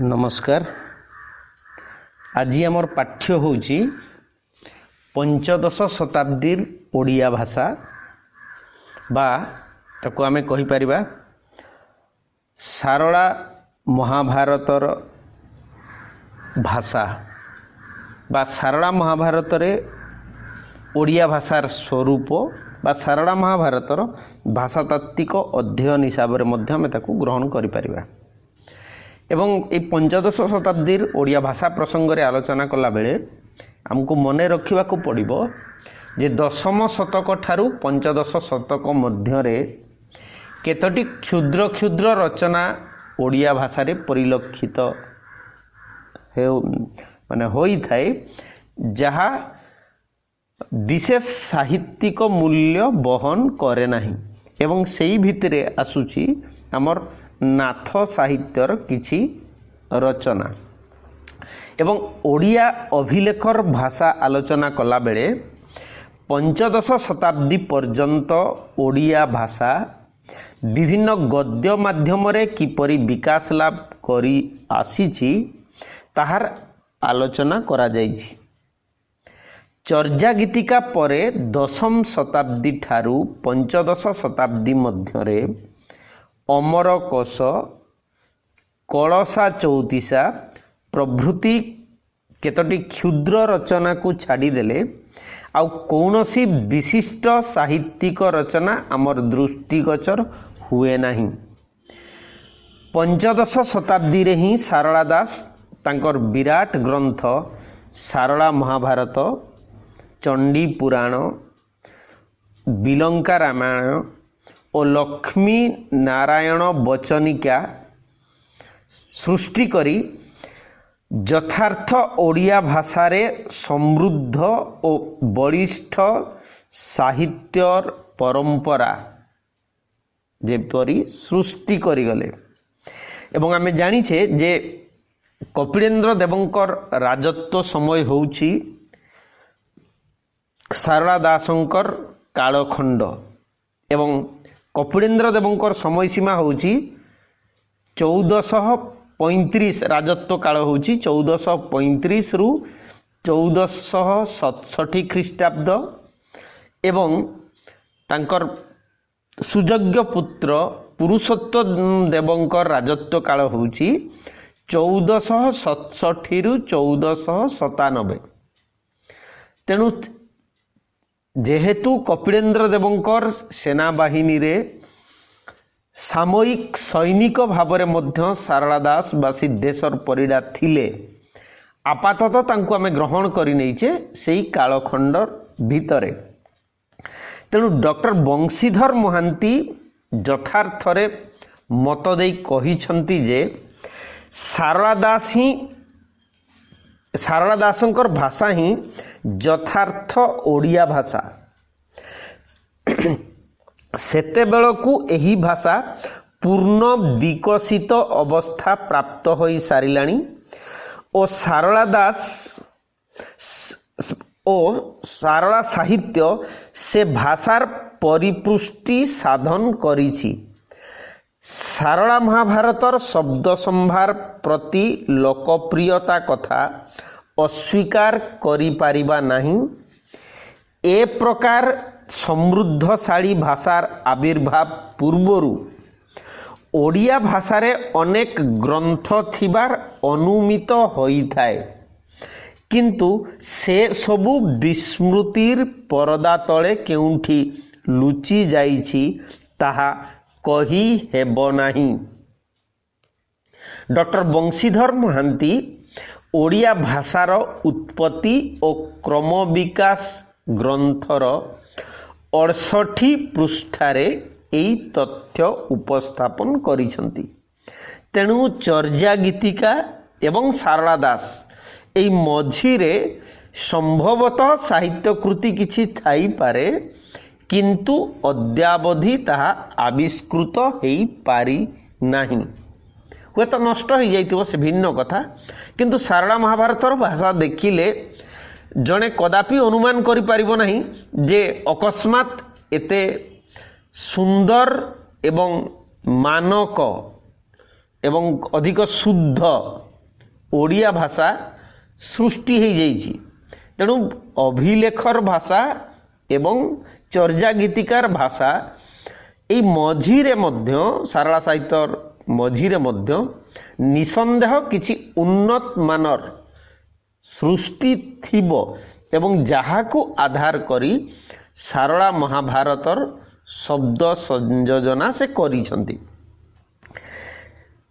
नमस्कार। आज आमर पाठ्य होउची पंचदश शताब्दी ओडिया भाषा बा ताको आमे कहि परिबा सारला महाभारतर भाषा बा सारला महाभारत रे ओडिया भाषार स्वरूप बा सारला महाभारतर भाषातात्विक अध्ययन हिसाब रे मध्य आमे ताको ग्रहण करि परिबा। एवं ये पंचदश शताब्दी ओडिया भाषा प्रसंग रे आलोचना कला बेले आमको मने रखिबा को पड़िबो जे दशम शतक ठारू पंचदश शतक मध्य रे केतोटी क्षुद्र क्षुद्र रचना ओडिया भाषा रे परिलक्षित हे माने होई थाए जहा विशेष साहित्यिक मूल्य बहन करे नाही एवं सेई भितरे आसुची हमर नाथ साहित्यर किछि रचना एवं ओडिया अभिलेखर भाषा आलोचना कला बेले पंचदश शताब्दी पर्यंत ओडिया भाषा विभिन्न गद्य माध्यम रे किपरि विकास लाभ करी आसीछि ताहार आलोचना करा जाइछि। चर्या गीतिका परे दशम शताब्दी ठारू पंचदश शताब्दी मध्य रे अमरकोश कलसा चौतीसा प्रभृति केतोटी क्षुद्र रचना को छाड़ी देले आउ कौनसी विशिष्ट साहित्यिक रचना आमर दृष्टिगोचर हुए नहीं। पंचदश शताब्दी रे ही सारला दास तांकर विराट ग्रंथ सारला महाभारत, चंडी पुराण, बिलंका रामायण और लक्ष्मी नारायण वचनिका सृष्टि करी यथार्थ ओडिया भाषा रे समृद्ध और बलिष्ठ साहित्य परंपरा जेपरी सृष्टि करी गले। एवं आमे जानिछे जे कपिलेन्द्र देवंकर राजत्व समय होउची सारला दासंकर कालखंड एवं कपिलेन्द्र देवंकर समय सीमा होउची 1435 राजत्व काल होउची 1435 रु 1467 ख्रीष्टाब्द एवं तांकर सुजज्ञ पुत्र पुरुषोत्तम देवंकर राजत्व काल होउची 1467 रु 1497। तेणु जेहेतु कपिलेन्द्र देवंकर सेना बाहिनी रे सामयिक सैनिक भावरे मध्य सारला दास बा सिद्धेश्वर परिडा थिले आपातत तांको आमे ग्रहण करि नैचे सेही कालखंड भितरे। तेणु डॉक्टर बंशीधर महांती यथार्थरे मत देई कहिछंती जे सारला दासंकर भाषा ही यथार्थ ओडिया भाषा। सेते बेलकु एही भाषा पूर्ण विकसित अवस्था प्राप्त होई सारिलाणी और सारला दास और सारला साहित्य से भाषार परिपुष्टि साधन करिछि। सारला महाभारतर शब्द संभार प्रति लोकप्रियता कथा अस्वीकार करि पारिबा नहीं। ए प्रकार समृद्धशाली भाषार आविर्भाव पूर्वरु ओडिया भाषारे अनेक ग्रंथ थिबार अनुमित होई थाए किंतु से सबु विस्मृतिर परदा तले केउंठी लुचि जाइछि ताहा कही हेबो नाही। डॉक्टर बंशीधर महांती ओडिया भाषार उत्पत्ति और क्रम विकास ग्रंथर 68 पृष्ठारे एई तथ्य उपस्थापन करिसंती। तेणु चर्या गीतिका एवं सारला दास एई मझिरे संभवतः साहित्य कृति किछि थाई पारे किंतु अद्यावधि ताहा आविष्कृत हेई पारि नाही। हुए तो नष्ट हो जाइतिबो से भिन्न कथा किंतु सारला महाभारतर भाषा देखिले जणे कदापि अनुमान करि पारिबो नाही जे अकस्मात एते सुंदर एवं मानक एवं अधिक शुद्ध ओडिया भाषा सृष्टि हो जाइछि। तेणु अभिलेखर भाषा एवं चर्जा गीतिकार भाषा এই মঝিরে মধ্য সারଳା সাহিত্যর মঝিরে মধ্য নিঃসন্দেহ কিছু উন্নত মানর সৃষ্টি থিব এবং যাহাকু আধার করি সারଳା মহাভারতর শব্দ সংযোজনা সে করিছন্তি।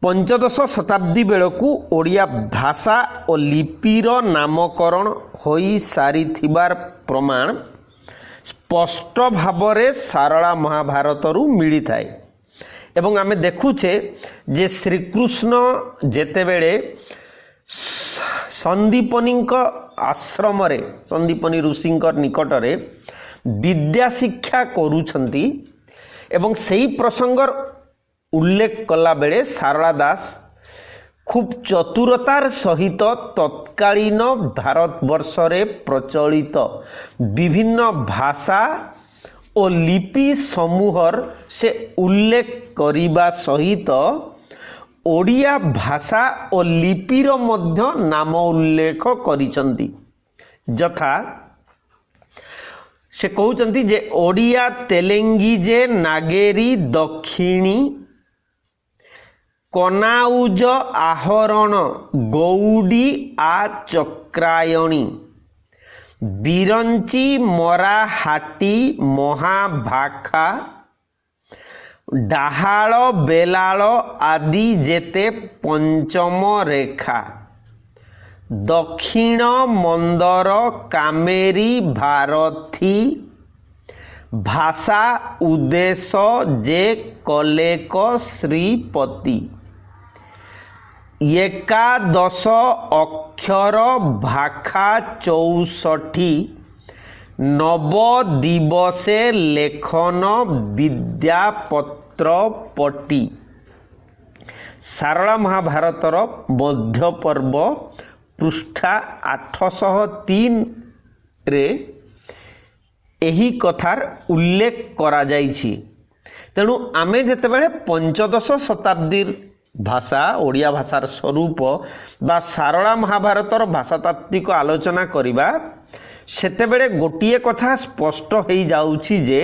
पंचदश शताब्दी बेलू ओडिया भाषा और लिपिर नामकरण हो सारी प्रमाण स्पष्ट भावरे सारଳା महाभारतरू मिली थाए। एवं आमे देखुचे जे श्रीकृष्ण जेतेबेले संदीपनी आश्रम संदीपनी ऋषि निकटरे विद्या शिक्षा करुछंती एवं सही प्रसंगर उल्लेख कला बेले सारଳା दास खूब चतुरतार सहित तत्कालीन भारतवर्ष रे प्रचलित विभिन्न भाषा और लिपि समूहर से उल्लेख करिबा सहित ओडिया भाषा और लिपिर मध्य नाम उल्लेख करिसंती। यथा से कहउचंती जे ओडिया तेलेंगी जे नागेरी दक्षिणी कनाउज आहरण गौडी आ चक्रायणी बिरंची मराहाटी महाभाखा डाहाल बेलाल आदि जेते पंचम रेखा दक्षिण मंदर कामेरी भारती भाषा उद्देश्य जे कलेक श्रीपति एकादश अक्षर भाखा 64 नव दिवसे लेखन विद्यापत्र पटी सारଳା महाभारतर मध्य पर्व पृष्ठा 803 रे एही कथार उल्लेख करा जाइछि। तेणु आमे जेतेबेले पंचदश शताब्दी भाषा ओडिया भाषार स्वरूप बा सारଳା महाभारतर भाषातात्विक आलोचना करिबा सेतेबेले गोटिए कथा स्पष्ट हो जाउछि जे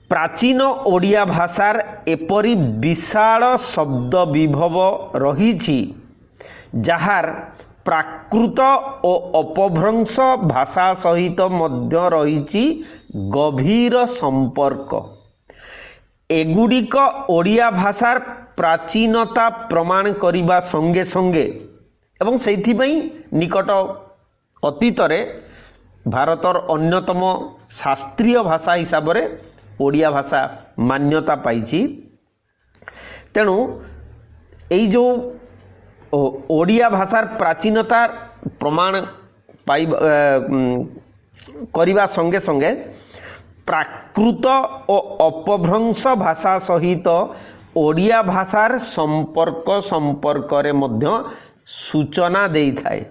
प्राचीन ओडिया भाषार एपरी विशाल शब्द विभव रहिछि जहार प्राकृत और अपभ्रंश भाषा सहित मध्य रहिछि गभीर संपर्क। एगुड़िक ओडिया भाषार प्राचीनता प्रमाण करिबा संगे संगे एवं सेइथिपई निकट अतीतरे भारतर अन्यतम शास्त्रीय भाषा हिसाब रे ओडिया भाषा मान्यता पाइछि। तेणु एई जो ओडिया भाषार प्राचीनता प्रमाण पाइ करिबा संगे संगे प्राकृत और अपभ्रंश भाषा सहित ओडिया भाषार संपर्क रे मध्य सूचना देई थाए।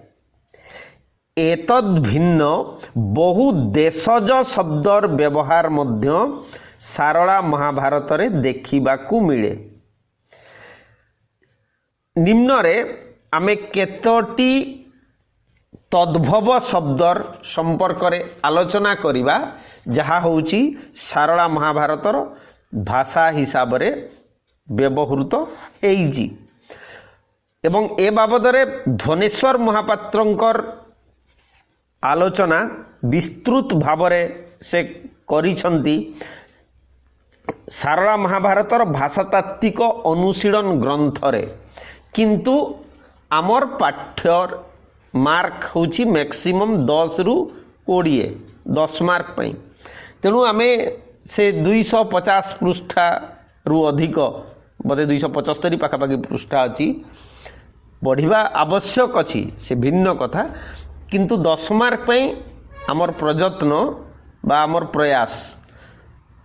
एतद् भिन्न बहु देशज शब्दर व्यवहार मध्य सारଳା महाभारत रे देखिबाकू मिले। निम्नरे आमे केतोटी तद्भव शब्दर संपर्क रे आलोचना करिबा जहा होउची सारଳା महाभारतर भाषा हिसाब रे व्यवहृत हेइजी एवं ए बाबद रे धनेश्वर महापात्रंकर आलोचना विस्तृत भावरे से करिसंती। सारଳା महाभारतर भाषातात्विक अनुशीलन ग्रंथ रे किंतु आमर पाठ्यर मार्क होची मैक्सिमम 10 रु 10 मार्क पई। तेणु आमे से 250 पृष्ठा रु अधिक बोधे 275 पाखापाखि पृष्ठा अच्छी पढ़ा आवश्यक अच्छी से भिन्न कथा किंतु 10 मार्क पई आमर प्रयत्न बा आमर प्रयास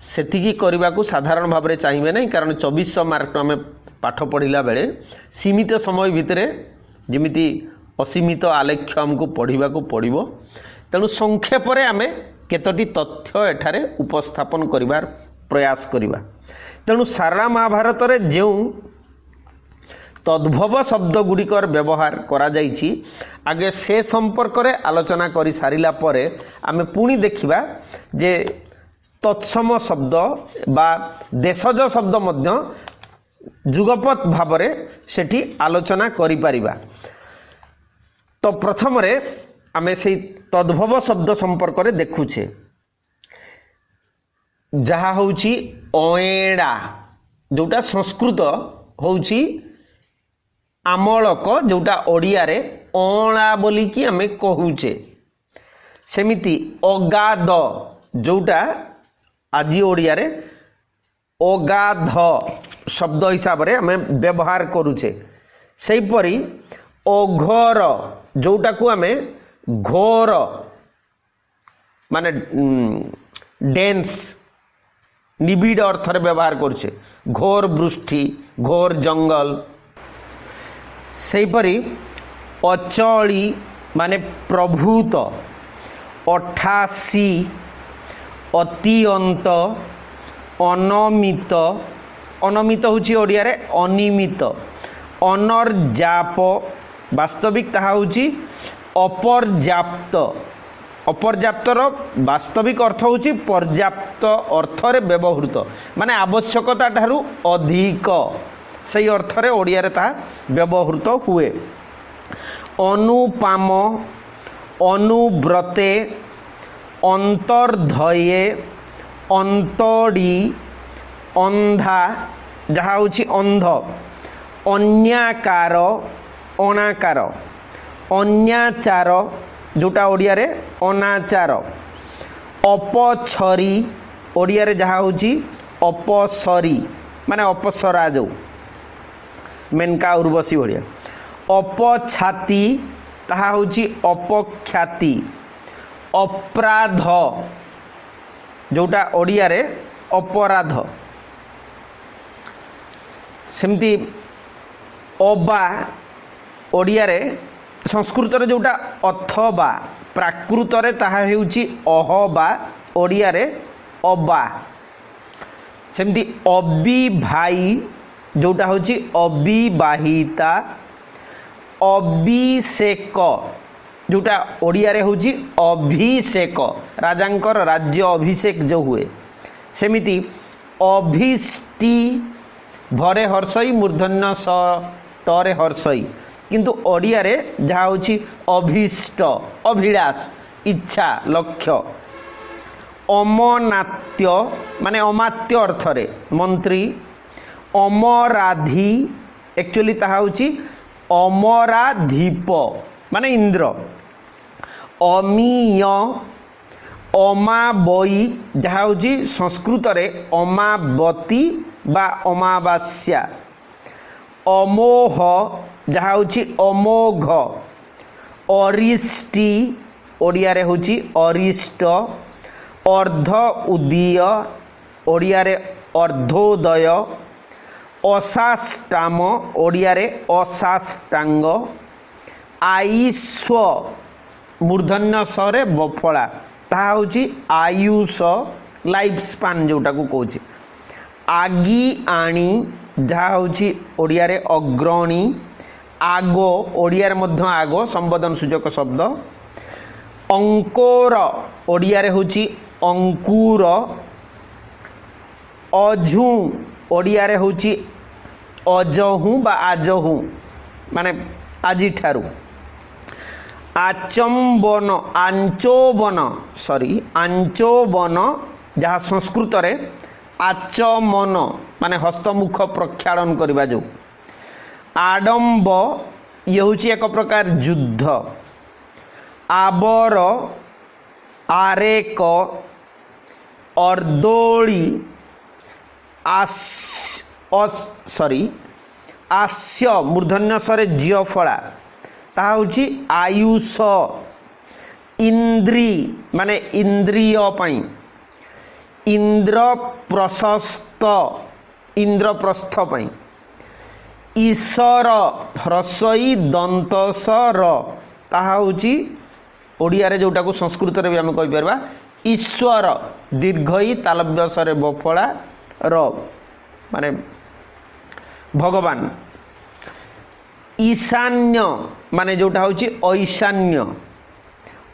सेतिकी करने को साधारण भाव में चाहिए नहीं कारण 2400 मार्क आम पाठ पढ़ला बेले सीमित समय भितर जमीती असीमित आलेख्य आमको पढ़ा पड़ो। तेणु संक्षेप आम केतोटी तथ्य एठारे उपस्थापन करिवार प्रयास करिवा। तेणु सारଳା महाभारत रे जो तद्भव शब्द गुड़िकर व्यवहार करा जाइछि आगे से संपर्क रे आलोचना करि सारिला परे आमे पुणी देखिबा जे तत्सम शब्द बा देशज शब्द मध्य जुगपत भावरे सेठी आलोचना करि परिबा। तो प्रथम रे आमे से तद्भव शब्द संपर्क रे देखुछे जहा होउची अएड़ा जोटा संस्कृत होउची आमलक जोटा ओडिया रे अणा बोली कि आमे कहूचे सेमिति अगाध जोटा आज ओडिया रे अगाध शब्द हिसाब रे आमे व्यवहार करूचे सेहीपरि अघोर जोटा को आमे घोर माने डेंस निबिड़ अर्थ रे व्यवहार करूचे घोर वृष्टि घोर जंगल सेहीपरि अचली माने प्रभूत 88 अत्यंत अनमित अनमित होची ओडिया रे अनिमित अनर्जाप वास्तविक ताहा होची अपर्याप्त अपर्याप्तर वास्तविक अर्थ होची पर्याप्त अर्थ रे व्यवहृत माने आवश्यकता ठारू अधिक सही अर्थ रे ओडिया रे ताहा व्यवहृत हुए। अनुपाम अनुव्रते अंतर्धये अंतड़ी अंधा जहाँ होची अंध अन्याकार अनाकार अन्याचार जोटा ओडिया रे अनाचार अपछरी ओडिया रे जहाँ होची अपसरी माने अपसरा जो मेनका उर्वशी ओडिया अपछाती ताहा होची अपख्याति अपराध जोटा ओडिया रे अपराध सेमती अबा ओडिया रे संस्कृत रे जोटा अथवा प्राकृत रे ताहा हेउची अहबा ओडिया रे अबा सेमती अबिभाई जोटा होची अबिबाहिता अभिषेक जोटा ओडिया रे होची अभिषेक राजांकर राज्य अभिषेक जो हुए सेमिति अभिष्टि भरे हर्षई मूर्धन्य स टरे हर्षई किंतु ओडिया रे जहाँ होची अभिष्ट अभिलाष इच्छा लक्ष्य अमनात्य माने अमात्य अर्थ रे मंत्री अमराधी एक्चुअली ताहा होची अमराधीप माने इंद्र अमीय अमाबई जहाँ होची संस्कृत रे अमावती बा अमावास्या अमोह जहाँ होची अमोघ अरिष्टि ओडिया रे होची अरिष्ट अर्ध उदीय ओडिया रे अर्धोदय असाष्टाम ओडिया रे असाष्टांग आयुष्व मूर्धन्य सरे बफला ताहा होची आयुष लाइफ स्पान जोटा को कहूची आगी आणी जहाँ होची ओडिया रे अग्रणी आगो ओडिया रे मध्य आगो संबोधन सूचक शब्द अंकोर ओडिया रे होची अंकुर अझू ओडिया रे होची अजहू बा आजहू माने आजी ठारू आचंबन आंचोबन जहाँ संस्कृत रे आचमन माने हस्तमुख प्रक्षालन करबा जो आडंब ये होची एक प्रकार युद्ध आबर आरेक अर्दोली आस्य मूर्धन्य सरे जियो फला ताहा होची आयुष इंद्री माने इंद्रिय पई इंद्र प्रशस्त इंद्रप्रस्थ पई ईश्वर ह्रस्वई दंतसर ताहा होची ओडिया रे जोटा को संस्कृत रे भी आम कहि परबा ईश्वर दीर्घई तालव्यसरे बफला र माने भगवान ईशान्य माने जोटा होची ऐशान्य।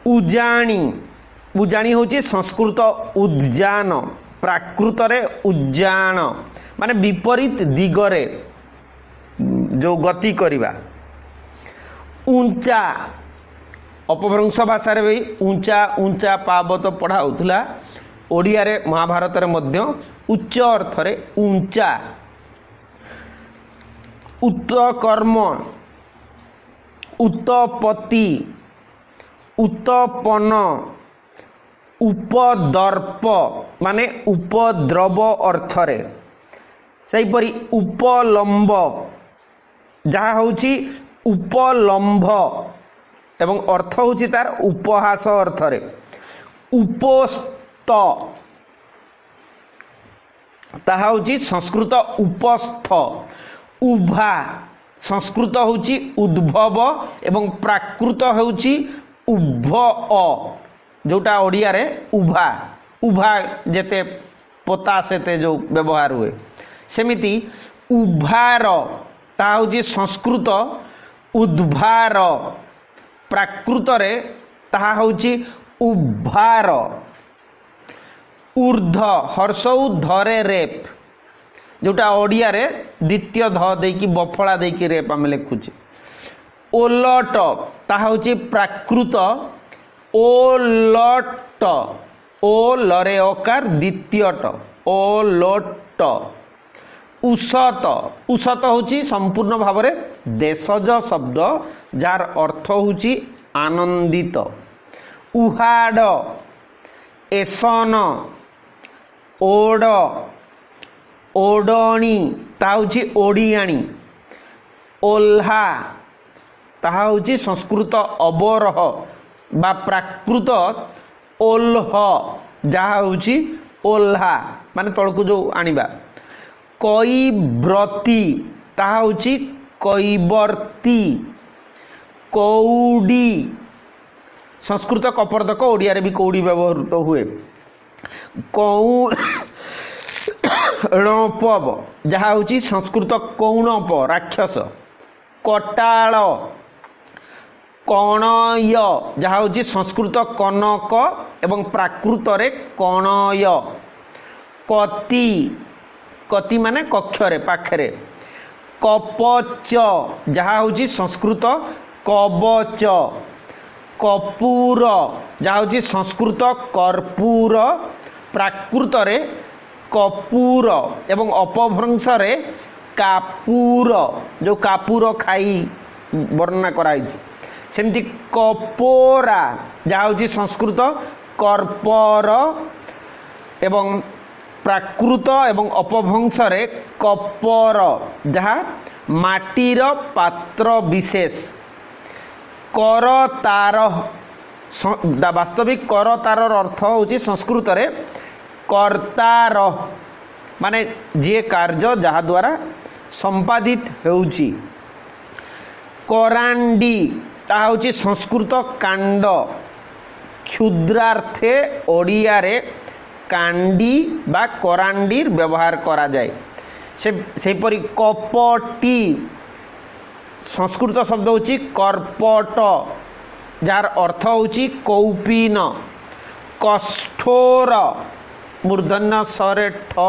उजाणी उजाणी होची संस्कृत उद्यान प्राकृत रे उज्जान माने विपरीत दिगरे जो गति करिबा। ऊंचा अपभ्रंश भाषा रे भी ऊंचा ऊंचा पावत पढ़ा होतला। ओडिया रे महाभारत रे मध्य उच्च अर्थ रे ऊंचा। उत्कर्म उत्पत्ति उत्पन्न उपदर्प माने उपद्रव अर्थ रे। सेहीपरि उपलम्ब जहाँ होची उपलम्भ एवं अर्थ होची तार उपहास अर्थ रे। उपस्थ ताहा होची संस्कृत उपस्थ। उभा संस्कृत होची उद्भव एवं प्राकृत होची उभ जोटा ओडिया रे उभा। उभा जेते पोता सेते जो व्यवहार हुए सेमिति उभार ता होची संस्कृत उद्भार प्राकृत रे ताहा होची उभार। ऊर्ध हर्षऊ धरे रेप जोटा ओडिया रे द्वितीय ध देकी बफला देकी रेप आम लिखुचे। ओलट ताहा होची प्राकृत ओलट ओ लरे अकार द्वितीयट ओलट। उसत उसत होची संपूर्ण भाव रे देशज शब्द जार अर्थ होची आनंदित। उहाड़ एसन ओड ओडणी ता होची ओडियाणी। ओल्हा ताहा होची संस्कृत अवरह बा प्राकृत ओल्ह जहाँ होची ओल्हा माने तळकु जो आनिबा। कैव्रती ताहा होची कैवर्ती। कौडी संस्कृत कपर्दक ओडिया रे भी कौड़ी व्यवहृत हुए। कौणपव जहाँ होची संस्कृत कौणप राक्षस। कटाळ कणय जहाँ होची संस्कृत कनक एवं प्राकृत रे कणय। कति कति माने कक्षरे पाखरे। कपच जहाँ होची संस्कृत कवच। कपूर जहाँ होची संस्कृत कर्पूर प्राकृत रे कपूर एवं अपभ्रंश रे कापूर जो कापूर खाई वर्णना कराई। सेमती कपोरा जहाँ होची संस्कृत कर्पर एवं प्राकृत एवं अपभ्रंश रे कपर जहाँ माटीर पात्र विशेष। करतार वास्तविक करतार अर्थ होची संस्कृत रे कर्तार माने जे कार्य जहाँ द्वारा संपादित होउची। करांडी ताहा होची संस्कृत कांड। क्षुद्रार्थे ओडिया रे कांडी बा करांडीर व्यवहार करा जाए। सेपरि कपटी संस्कृत शब्द होची कर्पट जार अर्थ होची कौपीन। कष्ठोर मूर्धन्य सरे ठ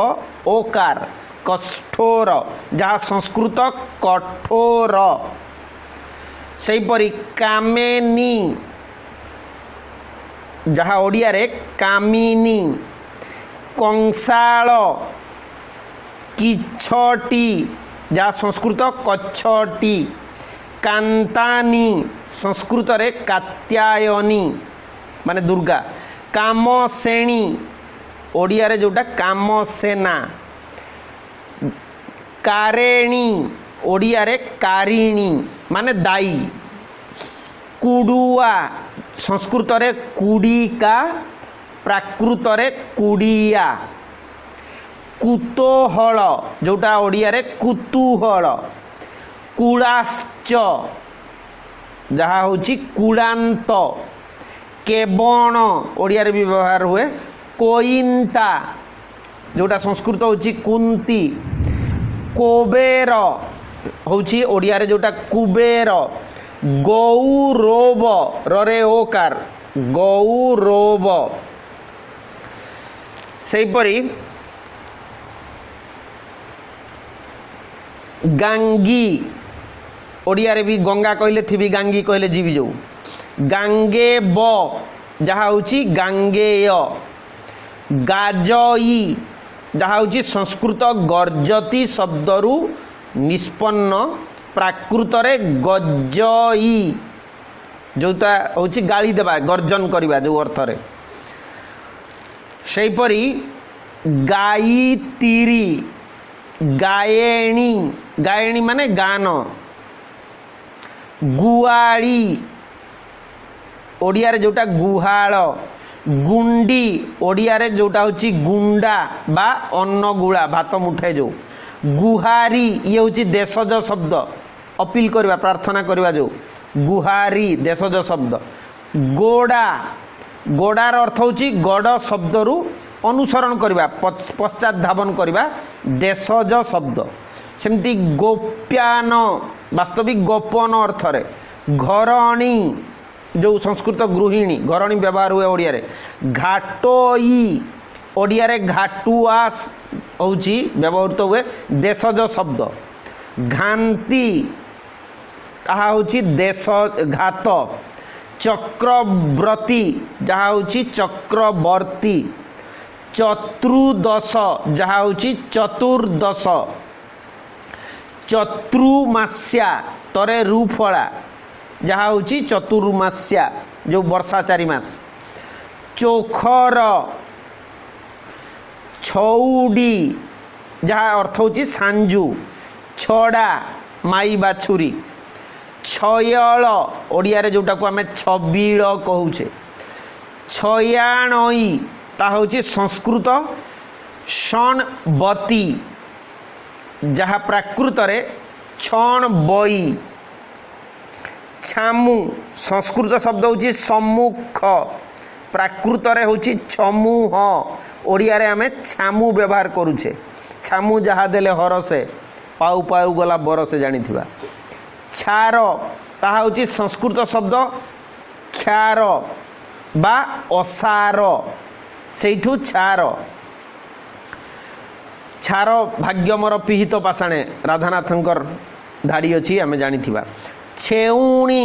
ओकार कष्ठोर जहाँ संस्कृत कठोर। सेपरि कामेनी जहाँ ओडिया रे कामिनी। कंसाळ किछटी जहाँ संस्कृत कच्छटी। कांतानी संस्कृत रे कात्यायनी माने दुर्गा। कामसेणी ओडिया रे जोटा कामसेना। कारेणी ओडिया रे कारिणी माने दाई। कुडुआ संस्कृत रे कुडिका प्राकृत रे कुडिया। कुतूहल जोटा ओडिया रे कुतूहल। कुलाश्च जहाँ होची कुलांत। केबण ओडिया रे भी व्यवहार हुए। कोइंता जोटा संस्कृत होची कुंती। कोबेर होची ओडिया रे जोटा कुबेर गौरव रे ओकार गौरव सेपरी गांगी ओडिया रे भी गंगा कहले थी गांगी कहले जीवी जो गांगे ब जहा होची गांगेय गाजई जहा होची संस्कृत गर्जती शब्दरू निष्पन्न प्राकृत रे गजई जोटा होची गाली देबा गर्जन करबा जो अर्थ रे सेपरी गायत्री गायेणी गायेणी माने गान गुआड़ी ओडिया रे जोटा गुहाल गुंडी ओडिया रे जोटा होची गुंडा बा अन्न गुळा भात मुठे जो गुहारी ये होची देशज शब्द अपील करवा प्रार्थना करवा जो गुहारी देशज शब्द गोड़ा गोड़ार अर्थ होची गड़ शब्दरू अनुसरण करवा पश्चात धावन करवा देशज शब्द सेमती गोप्यान वास्तविक गोपन अर्थ रे घरणी जो संस्कृत गृहिणी घरणी व्यवहार हुए ओडिया रे घाटोई ओडिया रे घाटुआस होची व्यवहृत हुए देशज शब्द घांती ताहा होची देश घात चक्रवर्ती जहा होची चक्रवर्ती चतुर्दश जहा होची चतुर्दश चतुर्मास्या तरे रूफला जहा होची चतुर्मास्या जो वर्षा 4 मास चोखर छौडी जहा अर्थ होची सांजू छड़ा माई बाछुरी छयल ओडिया रे जोटा को आमे छबिल कहूचे छयाणई ता होची संस्कृत षणबती जहा प्राकृत रे छण बई छामु संस्कृत शब्द होची सम्मुख प्राकृत रे होची छमुह ओडिया रे आमे छामु व्यवहार करूचे छामु जहा देले हरसे पाउ पाउ गला बरसे जानिथिबा क्षार ताहा होची संस्कृत शब्द क्षार बा असार सेठू क्षार क्षार भाग्य मोर पिहित पाषाणे राधानाथंकर धाड़ी अच्छी आम जानिथिबा छेउणी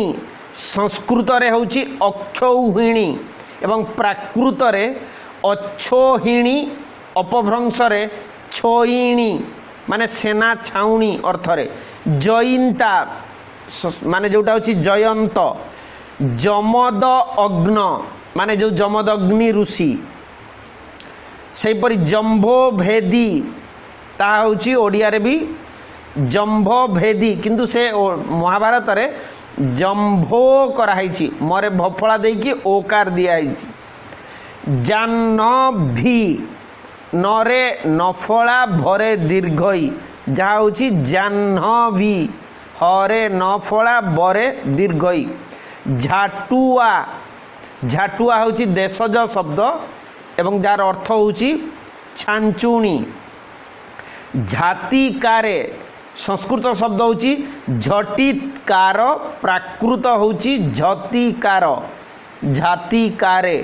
संस्कृत रे होची अक्षौहिणी एवं प्राकृत रे अक्षोहिणी अपभ्रंश रे छोइणी माने सेना छाउणी अर्थ रे जयंता माने जोटा होची जयंत जमद अग्न माने जो जमद अग्नि ऋषि सेपरी जंभो भेदी ता होची ओडिया रे भी जंभो भेदी किंतु से महाभारत रे जंभो कराई मरे भफला देकी ओकार दिया जाह्नवी नरे नफला भरे दीर्घई जहा होची जाह्नवी हरे नफला बरे दीर्घई झाटुआ झाटुआ होची देशज शब्द एवं जार अर्थ होची छांचुणी झातिकारे संस्कृत शब्द होची झटितकार प्राकृत होची झतिकार झातिकारे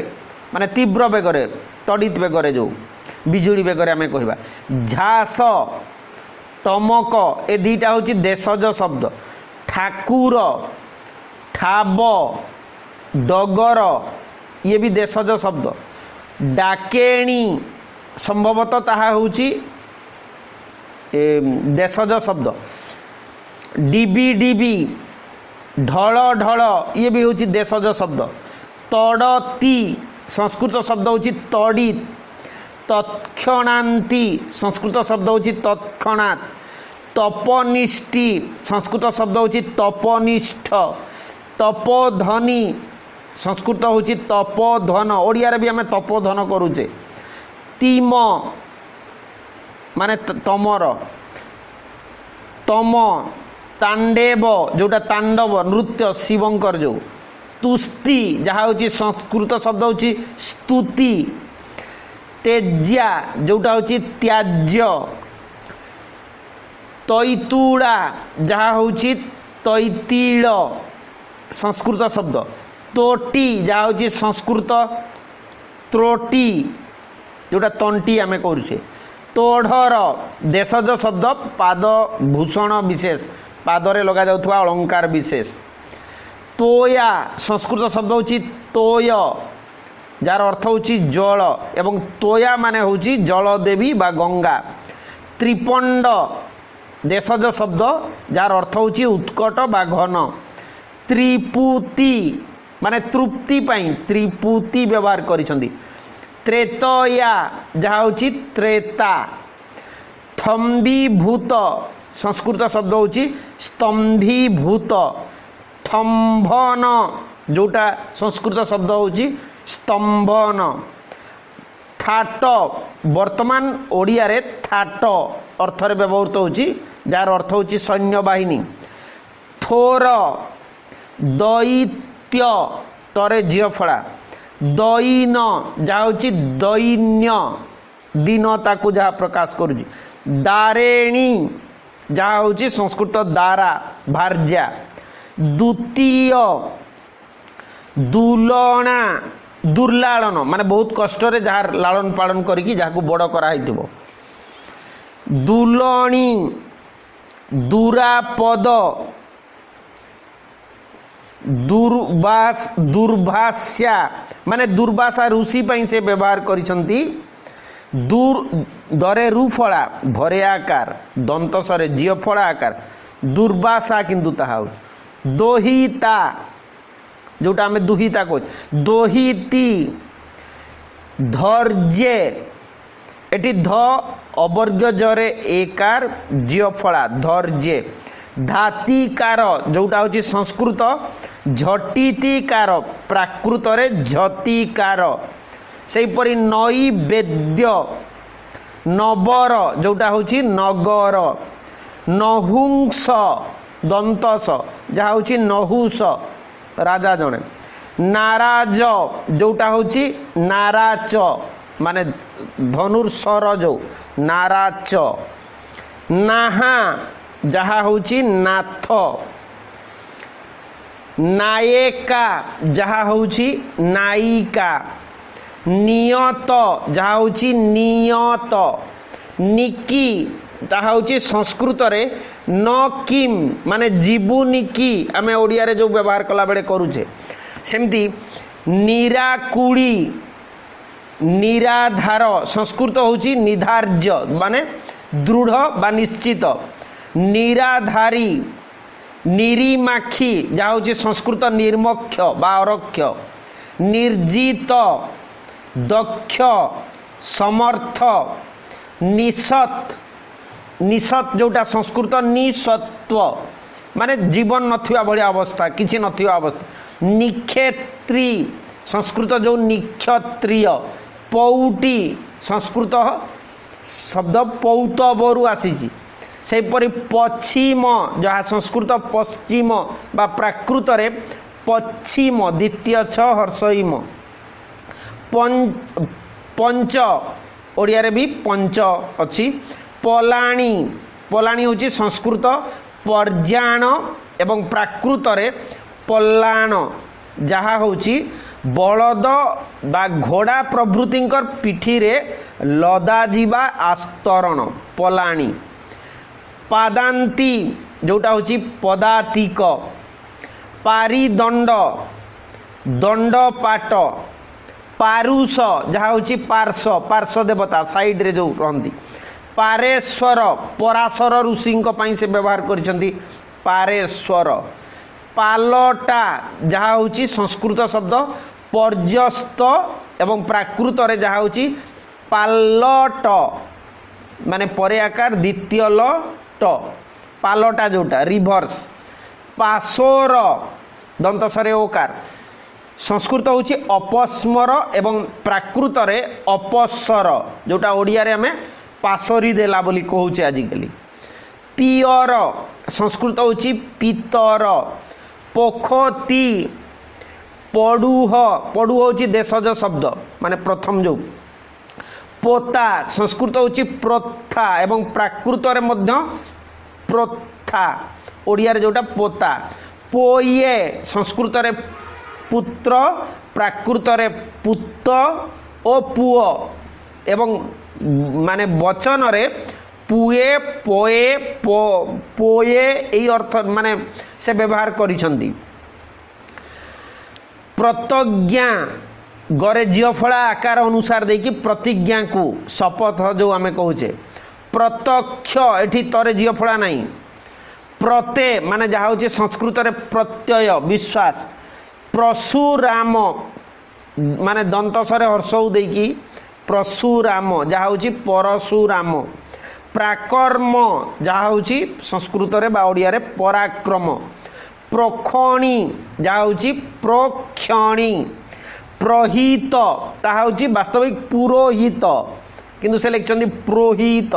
माने तीव्र बेगरे तड़ित बेगरे जो बिजुली बेगरे आमे कहबा झास टमक ए दीटा होची देशज शब्द ठाकुर ठाब डगर ये भी देशज शब्द डाकेणी संभवतः ताहा होची देशज शब्द डिबी डिबी ढल ढल ये भी होची देशज शब्द तड़ती संस्कृत शब्द होची तड़ित तत्क्षणान्ति संस्कृत शब्द होची तत्क्षणात् तपनिष्ठि संस्कृत शब्द होची तपनिष्ठ तपोधनी संस्कृत होची तपोधन ओडिया रे भी आमे तपोधन करूचे तीम माने तमर तम तांडेव जोटा तांडव नृत्य शिवंकर जो तुस्ती जहा होची संस्कृत शब्द होची स्तुति तेज्या जोटा होची त्याज्य तैतुड़ा जहाँ हूँ तैतील संस्कृत शब्द, तोटी जहाँ हूँ संस्कृत त्रोटी जोटा तंटी आम करुचे, तोढ़र देशज शब्द पाद भूषण विशेष पादरे लगा जाउथुवा अलंकार विशेष, तोया संस्कृत शब्द हूँ तोय जार अर्थ हूँ जल एवं तोया माने हूँ जलदेवी बा गंगा, त्रिपंड देशज शब्द जार अर्थ हूँ उत्कट बा घन, त्रिपुती माने तृप्ति पाई त्रिपुती व्यवहार करिसंदी, त्रेतया जहाँ हूँ त्रेता, थम्बीभूत संस्कृत शब्द हूँ स्तंभीभूत, थम्भन जोटा संस्कृत शब्द हूँ स्तंभन, थाट वर्तमान ओडिया रे थाट अर्थरे व्यवहृत होची जार अर्थ होची सैन्य बाहिनी, थोर दैत्य तरे जियफड़ा, दैन जहाँ होची दैन्य दीनता को जहाँ प्रकाश करुची, दारेणी जहाँ होची संस्कृत दारा भार्या, द्वितीय दुलना दुर्लालन माने बहुत कष्ट रे जहाँ लालन पालन करिकी जहाँ को बड़ कराई थिबो, दुलणी दुरापद दुर्भाष्या माने दुर्भाषा ऋषि पई से व्यवहार करिसंती, दूर दरे रुफला भरे आकार दंत सरे जिय फड़ा आकार दुर्भाषा किंतु ताहा, दोहिता जोटा आम दुहिता कह, दोहिती धैर्य एटी ध अवर्ग जरे एकार जियफला धैर्य, धातिकार जोटा हूँ संस्कृत झटितिकार प्राकृत रे झतिकार, सेपरी नैवेद्य नबर जोटा हूँ नगर, नहुंस दंतस जहाँ हूँ नहुस राजा जड़े, नाराज जोटा हूँ नाराच माने धनुर्सर जो नाराच, नाहा जहाँ हूँ नाथ, नायिका जहाँ हूँ नायिका, नियत जहाँ हूँ नियत, निकी जहाँ हूँ संस्कृत रे न किम माने जीवुनी की आम ओडिया रे जो व्यवहार कला बेले करूचे, सेमती निराकुड़ी निराधार संस्कृत हूँ निधार्य माने दृढ़ बा निश्चित, निराधारी निरीमाखी जहाँ हूँ संस्कृत निर्मक्ष बा अरक्ष, निर्जित दक्ष समर्थ, निसत निसत जोटा संस्कृत निसत्व माने जीवन नथिबा भलिया अवस्था किछि नथिबा अवस्था, निक्षेत्री संस्कृत जो निक्षत्रिय, पौटी संस्कृत शब्द पौतबरु आसीछि, सेपरि पश्चिम जहाँ संस्कृत पश्चिम बा प्राकृत रे पश्चिम द्वितीय छ हर्षईम, पंच ओडिया रे भी पंच अछि, पलाणी पलाणी हूँ संस्कृत पर्याण एवं प्राकृत रे पल्लाण जहाँ हूँ बलद बा घोड़ा प्रभृति पिठी रे लदा जीवा आस्तरण पलाणी, पादांती जोटा हूँ पदातिक, पारिदंड दंडपाट, पारुष जहाँ हूँ पार्श्व पार्श्व देवता साइड रे जो रहती, पारेश्वर पराशर ऋषि से व्यवहार करिसेंती पारेश्वर, पालटा जहाँ हूँ संस्कृत शब्द पर्यस्त एवं प्राकृत रे जहाँ हूँ पालट माने परे आकार द्वितीय लट पालटा जोटा रिभर्स, पाशोर दंतसरे ओकार संस्कृत हूँ अपस्मर एवं प्राकृत रे अपस्वर जोटा ओडिया रे हमें पाशरी देला बोली कहूचे आजिकली, पियर संस्कृत हूँ पितर, पोखती पड़ुह पड़ुह हूँ देशज शब्द माने प्रथम जो, पोता संस्कृत हूँ प्रथा एवं प्राकृत रे मध्य प्रोथा ओडिया रे जोटा पोता पोये संस्कृत रे पुत्र प्राकृत रे पुत ओ पुओ एवं माने वचन रे पुए पोए पोये यही अर्थ माने से व्यवहार करिसंदी। प्रतिज्ञा गरे जियफला आकार अनुसार देखि प्रतिज्ञा को शपथ जो आमे कहूचे प्रत्यक्ष एठी तरे जियफला नहीं प्रते माने जहा होचे संस्कृत रे प्रत्यय विश्वास परशुराम माने दंतसरे हर्षौ देकी परशुराम जहा होची परशुराम प्राकर्म जहा होची संस्कृत रे बा ओडिया रे पराक्रम प्रोखणी जहा होची प्रोक्षणी प्रहित ताहा होची वास्तविक पुरोहित किंतु से लिखछन्ती प्रोहित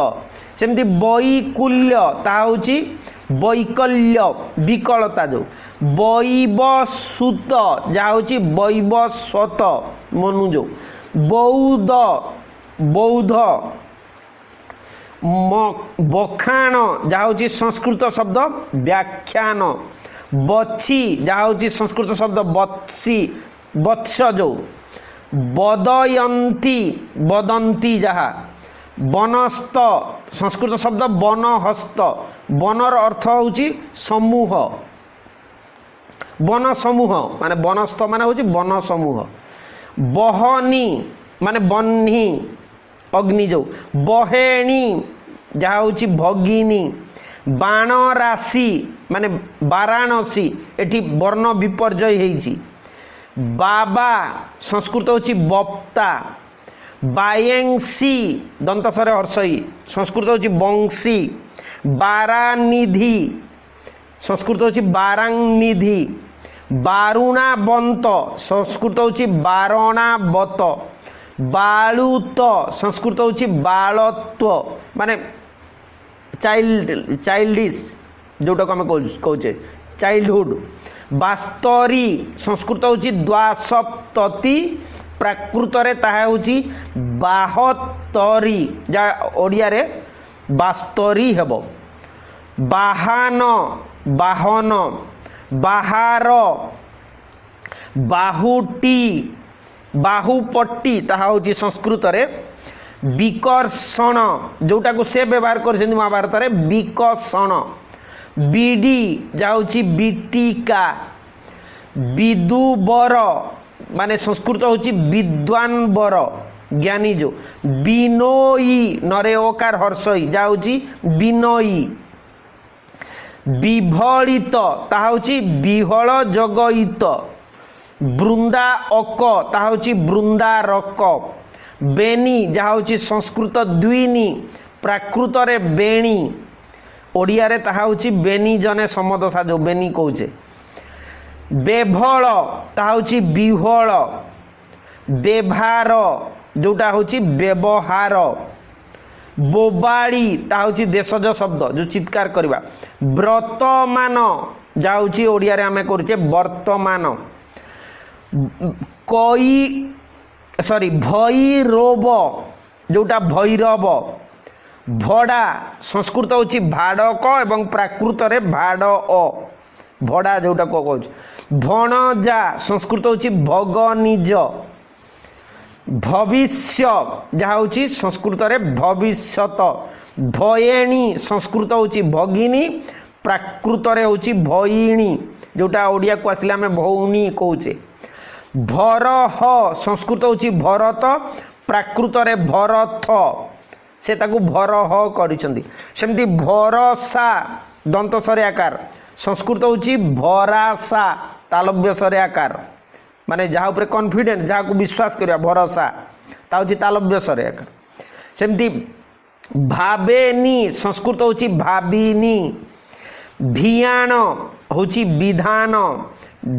सेमती वैकुल्य ताहा होची वैकल्य विकलता जो वैवस्वत जहा होची वैवस्वत मनु जो बौद्ध बौद्ध बखाण जहा होची संस्कृत शब्द व्याख्यान बच्छी जहा होची संस्कृत शब्द बत्सी वत्स जो बदयंती बदंती जहा वनस्त संस्कृत शब्द वनहस्त वनर अर्थ होची समूह वन समूह माने वनस्थ माने होची वन समूह बहनी माने बन्ही अग्नि जो बहेणी जहा होची भगिनी बाण राशि माने वाराणसी एठी वर्ण विपर्जय हेची बाबा संस्कृत होची बप्ता बायंसी दंतसरे हर्षई संस्कृत होची बंशी बारानिधि संस्कृत होची बारांनिधि बारुणाबंत संस्कृत होची बारणाबत बालुत संस्कृत होची बालत्व माने चाइल्डिश जोटा को आम कहे चाइल्डहुड बास्तरी संस्कृत होची द्वासप्तति प्राकृत रे ताहा होची 72 जा ओडिया रे बास्तरी हेबो बाहान बाहन बाहार बाहुटी बाहुपट्टी ताहा होची संस्कृत रे विकर्षण जोटा को से व्यवहार कर महाभारत रे विकर्षण बीडी जाउची बीटिका विदुबर माने संस्कृत होची विद्वान बर ज्ञानी जो विनोई नरे ओकार हर्षई जाउची विनोई विभलित ताहा होची विहल जगयित बृंदा अक ताहा होची बृंदा रक बेनी जहा होची संस्कृत द्विनी प्राकृत रे बेणी ओडिया रे ताहा होची बेनी जने समदशा जो बेनी कहूचे बेभल ताहा होची विहल बेभार जोटा होची व्यवहार बोबाड़ी ताहा होची देशज शब्द जो चित्कार करवा वर्तमान जहा होची ओडिया रे आमे करूचे वर्तमान कई सॉरी भैरव जोटा भैरव भड़ा संस्कृत होची भाड़क एवं प्राकृत रे भाड़ भड़ा जोटा को कहूँ भणजा संस्कृत होची भगनिज भविष्य जहा होची संस्कृत रे भविष्यत भयेणी संस्कृत होची भगिनी प्राकृत रे होची भयिणी जोटा ओडिया को आसिले आमे भौणी कहूचे भरह संस्कृत होची भरत प्राकृत रे भरत से ताकू भरह करिसंदी सेमती भरसा दंत सरे आकार संस्कृत होची भरासा तालव्य सरे आकार माने जहा ऊपर कॉन्फिडेंस जहा को विश्वास करिया भरोसा ता होची तालव्य सरे आकार सेमती भाबेनी संस्कृत होची भाबिनी भियाण होची विधान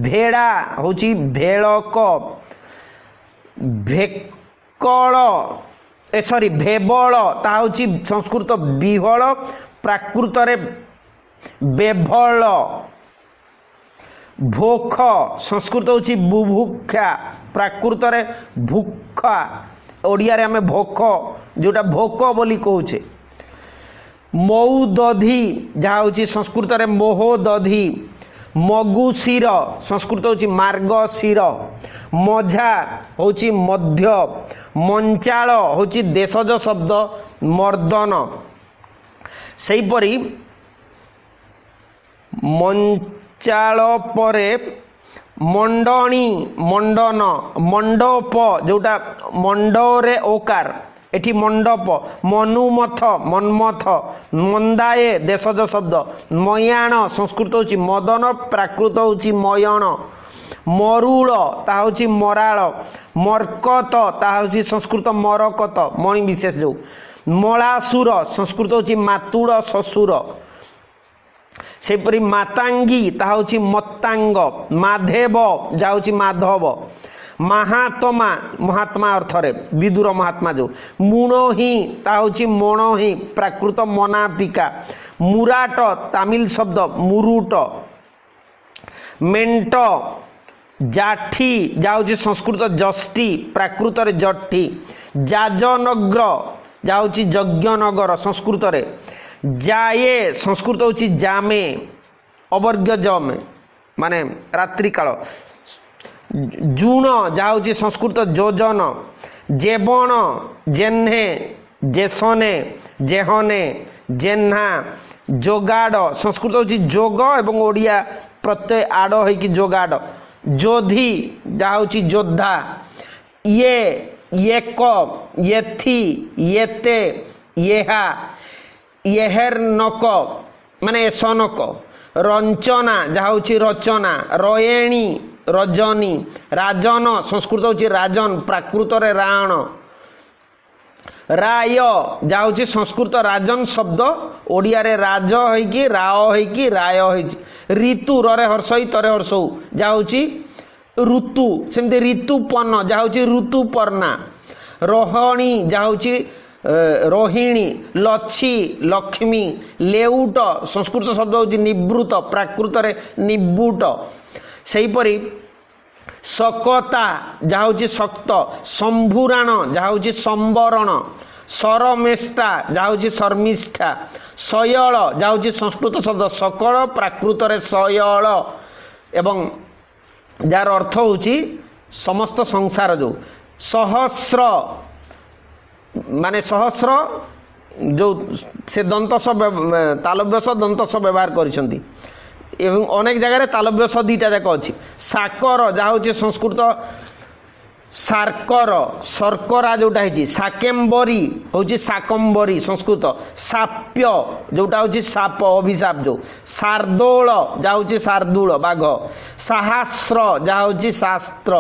भेड़ा होची भेड़क भेकल सॉरी भेबल ता होची संस्कृत विहल प्राकृत रे बेभल भोख संस्कृत होची बुभुक्षा प्राकृत रे भूखा ओडिया रे हमें भोख जोटा भोक बोली कहूचे मौदधी जहाँ हूँ संस्कृत रे मोहदधी, मगुशीर संस्कृत हूँ मार्गशीर, मझा हूँ मध्य, मंचाल हूँ देशज शब्द मर्दन, सेहीपरि मंचाल परे मंडणी मंडन, मंडप जोटा मंडरे ओकार एठी मंडप, मनुमथ मन्मथ, मंदाए देशज शब्द, मयाण संस्कृत हूँ मदन, प्राकृत हूँ मयण, मरुड़ ता हूँ मराल, मर्कत ता हूँ संस्कृत मरकत मणि विशेष जो, मलासुर संस्कृत हूँ मातुड़ ससुर, सेपरी मातांगी ता हूँ मत्तांग, माधेव जा हूँ माधव, महात्मा महात्मा अर्थ रे विदुर महात्मा जो, मुणोही ता हूँ मणोही प्राकृत मनापिका, मुराट तामिल शब्द मुरुट, मेंट जाठी जाऊँ संस्कृत जष्टी प्राकृत रे जठी, जाजनग्र जाऊँ यज्ञनगर संस्कृत रे, जाए संस्कृत हूँ जामे अवर्ग्य जमे माने रात्रि काल, जून जाऊँ संस्कृत जोजन, जेबण जेन्हे जेसने जेहने जेन्हा, जोगाड़ संस्कृत हूँ जोग एवं ओडिया प्रत्यय आड़ होइकी जोगाड़, जोधी जाऊँ योद्धा, ये येक येथी येते येहा येहेर्नक माने एसनक, रंचना जहाँ हूँ रचना, रयेणी रजनी, राजन संस्कृत हूँ राजन प्राकृत रे राण, राय जहाँ हूँ संस्कृत राजन शब्द ओडिया रे राज होइकी राव होइकी राय होइकी, ऋतु रे हर्षई तरे हर्षऊ जहाँ हूँ ऋतु, सेमती ऋतुपन जहाँ हूँ ऋतुपर्णा, रोहिणी जहाँ हूँ रोहिणी, लच्छी लक्ष्मी, लेउट संस्कृत शब्द हूँ निवृत प्राकृत रे निबुट, सेहीपरि सकता जहाँ हूँ शक्त, शंभुराण जहाँ हूँ संबरण, सरमेष्टा जहाँ हूँ शर्मिष्ठा, शयल जहाँ हूँ संस्कृत शब्द सकल प्राकृत रे शयल एवं जार अर्थ हूँ समस्त संसार जो, सहस्र माने सहस्र जो से दंतस तालव्यस दंतस व्यवहार करिसेंती एवं अनेक जगह तालव्यस दीटा जाक अच्छी, साकर जहाँ हूँ संस्कृत सार्कर, शर्करा जोटा है साकेम्बरी हूँ साकम्बरी संस्कृत, साप्य जोटा हूँ साप अभिशाप जो, शार्दूल जहाँ हूँ शार्दूल बाघ, सहस्र जहाँ हूँ शास्त्र,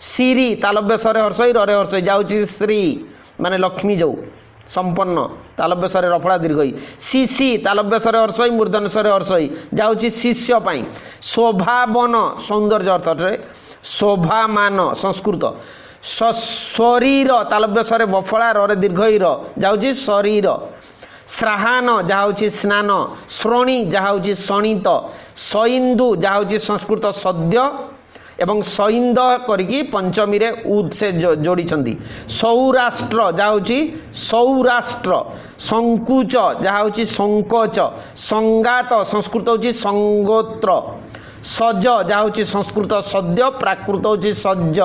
श्री तालव्यस हर्षई रे हर्षई जहाँ हूँ श्री माने लक्ष्मी जो संपन्न तालव्यस रफड़ा दीर्घई, शिशि तालव्यस हर्षई मूर्धन्यस हर्षई जहाँ हूँ शिष्य पाई, शोभावन सौंदर्य अर्थ रे शोभामान संस्कृत, शरीर तालव्यस बफड़ा रे दीर्घई जहाँ हूँ शरीर, श्राहान जहाँ हूँ स्नान, श्रोणी जहाँ हूँ शणित, सइंदु जहाँ हूँ संस्कृत सद्य एवं सइंद करिकी पंचमी रे उद से जोड़ी, सौराष्ट्र जहाँ हूँ सौराष्ट्र, संकुच जहाँ हूँ संकोच, संगात संस्कृत हूँ संगोत्र, सज जहाँ हूँ संस्कृत सद्य प्राकृत हूँ सज्ज,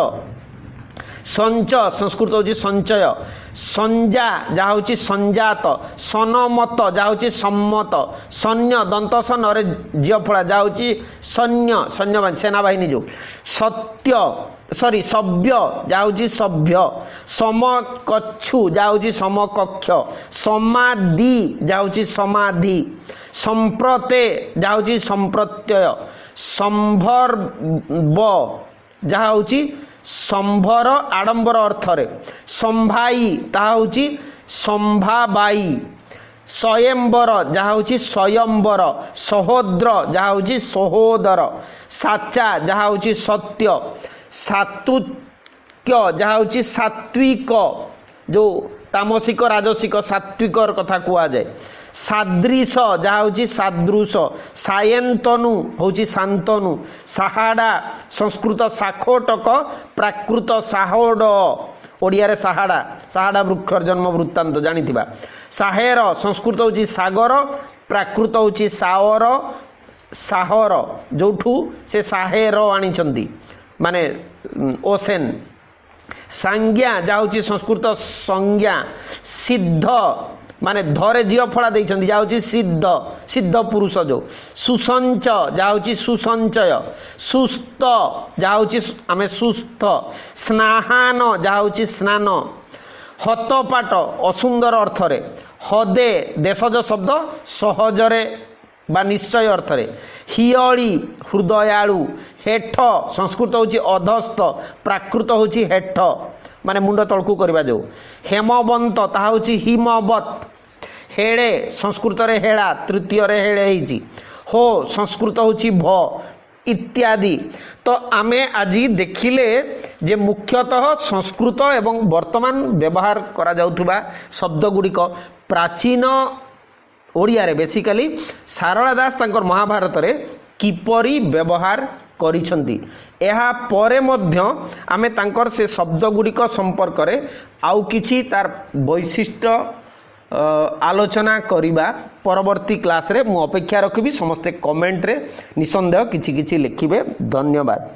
संच संस्कृत हूँ संचय, संजा जहाँ हूँ संजात, सनमत जहाँ हूँ सम्मत, सैन्य दंतसन रे जियफड़ा जहाँ हूँ सैन्य सैन्य सेनाबाहिनी जो, सत्य सॉरी सभ्य जहाँ हूँ सभ्य, समकक्षु जहाँ हूँ समकक्ष, समाधि जहाँ हूँ समाधि, संप्रते जहाँ हूँ संप्रत्यय, संभर्व जहाँ हूँ संभर आडंबर अर्थ रे, संभाई ताहा हूँ संभाबाई, स्वयंवर जहाँ हूँ स्वयंवर, सहोद्र जहाँ हूँ सहोदर, साचा जहाँ हूँ सत्य, सात्विक जहाँ हूँ सात्विक जो तामसिक राजसिक सात्विक कथा कुआजाए सादृश जहाँ हूँ सादृश सायंतनु हूँ शांतनु साहाड़ा संस्कृत साखोटक प्राकृत साहोड ओडिया साहाड़ा साहाड़ा वृक्षर जन्म वृत्तांत जानी साहेर संस्कृत हूँ सागर प्राकृत हूँ सावर साहर जोठू से साहेर आनी माने ओसेन संज्ञा जहाँ हूँ संस्कृत संज्ञा सिद्ध माने धरे झील फड़ा देइछन्ति जहाँ हूँ सिद्ध सिद्ध पुरुष जो सुसंच जहाँ हूँ सुसंचय सुस्थ जहाँ हूँ आमे सुस्थ स्नाहान जहाँ हूँ स्नान हतपाट असुंदर अर्थरे हदे देशज शब्द सहजरे बा निश्चय अर्थरे हियली हृदयालु हेठ संस्कृत हूँ अधस्थ प्राकृत हूँ हेठ माने मुंड तलकू करवा जो हेमवंत ताहा हूँ हिमवत हेड़े संस्कृत रे हेड़ा तृतीय रे हेड़े ही हो संस्कृत हूँ भ इत्यादि। तो आमे आजी देखिले जे मुख्यतः संस्कृत एवं वर्तमान व्यवहार करा जाउथुबा शब्द गुड़िक प्राचीन ओडिया रे बेसिकली सारला दास तांकर महाभारत रे किपरि व्यवहार करिसंती एहा परे मध्य आमे तांकर से शब्द गुड़िक संपर्क रे आउ किछि तार वैशिष्ट्य आलोचना करिबा परवर्ती क्लास रे मु अपेक्षा रखिबी समस्ते कमेंट रे निसंदेह किछि किछि लिखिबे। धन्यवाद।